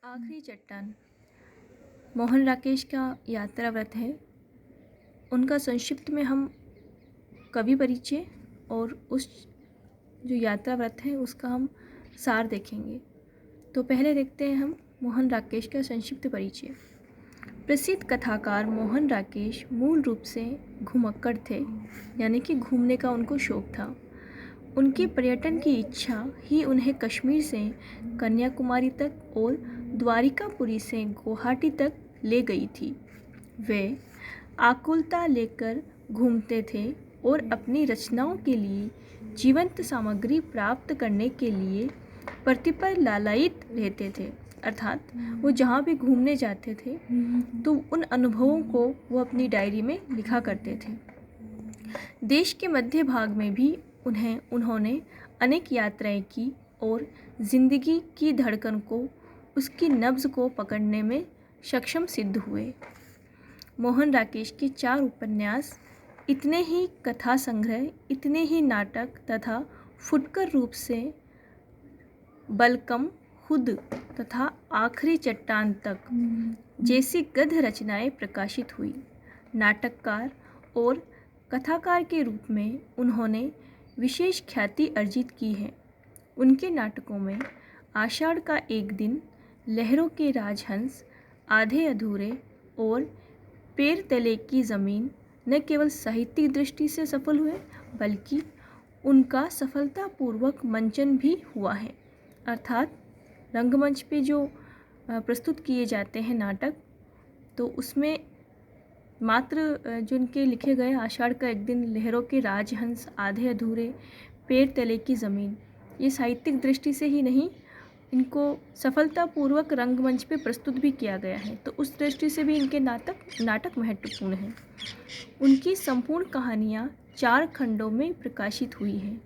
आखिरी चट्टान मोहन राकेश का यात्रा व्रत है। उनका संक्षिप्त में हम कवि परिचय और उस जो यात्रा व्रत है उसका हम सार देखेंगे। तो पहले देखते हैं हम मोहन राकेश का संक्षिप्त परिचय। प्रसिद्ध कथाकार मोहन राकेश मूल रूप से घुमक्कड़ थे, यानी कि घूमने का उनको शौक था। उनकी पर्यटन की इच्छा ही उन्हें कश्मीर से कन्याकुमारी तक और द्वारिकापुरी से गुवाहाटी तक ले गई थी। वे आकुलता लेकर घूमते थे और अपनी रचनाओं के लिए जीवंत सामग्री प्राप्त करने के लिए प्रतिपल लालायित रहते थे। अर्थात वो जहाँ भी घूमने जाते थे तो उन अनुभवों को वो अपनी डायरी में लिखा करते थे। देश के मध्य भाग में भी उन्होंने अनेक यात्राएं की और ज़िंदगी की धड़कन को, उसकी नब्ज़ को पकड़ने में सक्षम सिद्ध हुए। मोहन राकेश के 4 उपन्यास, इतने ही कथा संग्रह, इतने ही नाटक तथा फुटकर रूप से बलकम खुद तथा आखिरी चट्टान तक जैसी गद्य रचनाएं प्रकाशित हुई। नाटककार और कथाकार के रूप में उन्होंने विशेष ख्याति अर्जित की है। उनके नाटकों में आषाढ़ का एक दिन, लहरों के राजहंस, आधे अधूरे और पैर तले की ज़मीन न केवल साहित्यिक दृष्टि से सफल हुए बल्कि उनका सफलतापूर्वक मंचन भी हुआ है। अर्थात रंगमंच पे जो प्रस्तुत किए जाते हैं नाटक, तो उसमें मात्र जो इनके लिखे गए आषाढ़ का एक दिन, लहरों के राजहंस, आधे अधूरे, पैर तले की ज़मीन, ये साहित्यिक दृष्टि से ही नहीं, इनको सफलतापूर्वक रंगमंच पे प्रस्तुत भी किया गया है। तो उस दृष्टि से भी इनके नाटक महत्वपूर्ण हैं। उनकी संपूर्ण कहानियाँ 4 खंडों में प्रकाशित हुई हैं।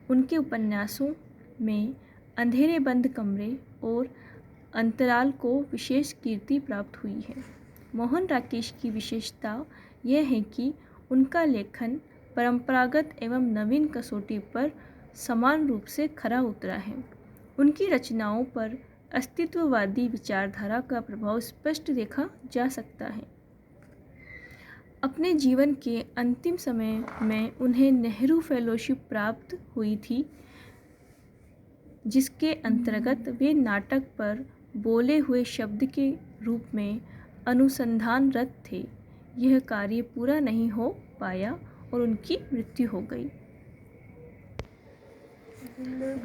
उनके उपन्यासों में अंधेरे बंद कमरे और अंतराल को विशेष कीर्ति प्राप्त हुई है। मोहन राकेश की विशेषता यह है कि उनका लेखन परंपरागत एवं नवीन कसौटी पर समान रूप से खरा उतरा है। उनकी रचनाओं पर अस्तित्ववादी विचारधारा का प्रभाव स्पष्ट देखा जा सकता है। अपने जीवन के अंतिम समय में उन्हें नेहरू फेलोशिप प्राप्त हुई थी, जिसके अंतर्गत वे नाटक पर बोले हुए शब्द के रूप में अनुसंधानरत थे। यह कार्य पूरा नहीं हो पाया और उनकी मृत्यु हो गई।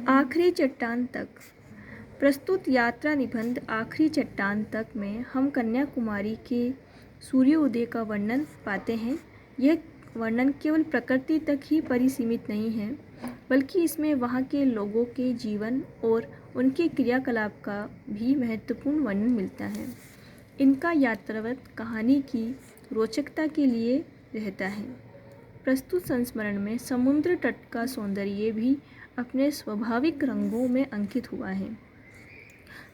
आखिरी चट्टान तक प्रस्तुत यात्रा निबंध आखिरी चट्टान तक में हम कन्याकुमारी के सूर्योदय का वर्णन पाते हैं। यह वर्णन केवल प्रकृति तक ही परिसीमित नहीं है, बल्कि इसमें वहाँ के लोगों के जीवन और उनके क्रियाकलाप का भी महत्वपूर्ण वर्णन मिलता है। इनका यात्राव्रत कहानी की रोचकता के लिए रहता है। प्रस्तुत संस्मरण में समुद्र तट का सौंदर्य भी अपने स्वाभाविक रंगों में अंकित हुआ है।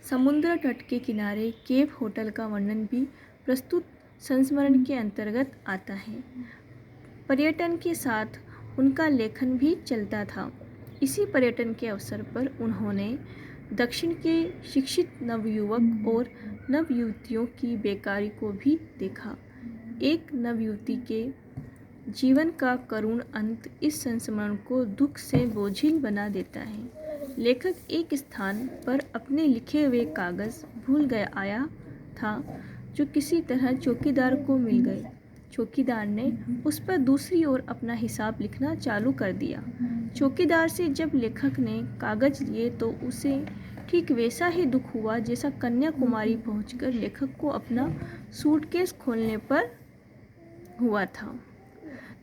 समुद्र तट के किनारे केप होटल का वर्णन भी प्रस्तुत संस्मरण के अंतर्गत आता है। पर्यटन के साथ उनका लेखन भी चलता था। इसी पर्यटन के अवसर पर उन्होंने दक्षिण के शिक्षित नवयुवक और नवयुवतियों की बेकारी को भी देखा। एक नवयुवती के जीवन का करुण अंत इस संस्मरण को दुख से बोझिल बना देता है। लेखक एक स्थान पर अपने लिखे हुए कागज़ भूल गया आया था, जो किसी तरह चौकीदार को मिल गए। चौकीदार ने उस पर दूसरी ओर अपना हिसाब लिखना चालू कर दिया। चौकीदार से जब लेखक ने कागज़ लिए तो उसे ठीक वैसा ही दुख हुआ जैसा कन्याकुमारी पहुंचकर लेखक को अपना सूटकेस खोलने पर हुआ था।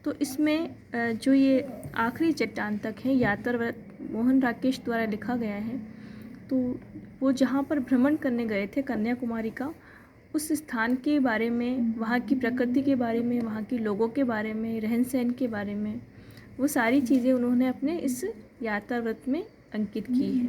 तो इसमें जो ये आखिरी चट्टान तक है यात्राव्रत मोहन राकेश द्वारा लिखा गया है, तो वो जहाँ पर भ्रमण करने गए थे कन्याकुमारी का, उस स्थान के बारे में, वहाँ की प्रकृति के बारे में, वहाँ के लोगों के बारे में, रहन सहन के बारे में, वो सारी चीज़ें उन्होंने अपने इस यात्राव्रत में अंकित की है।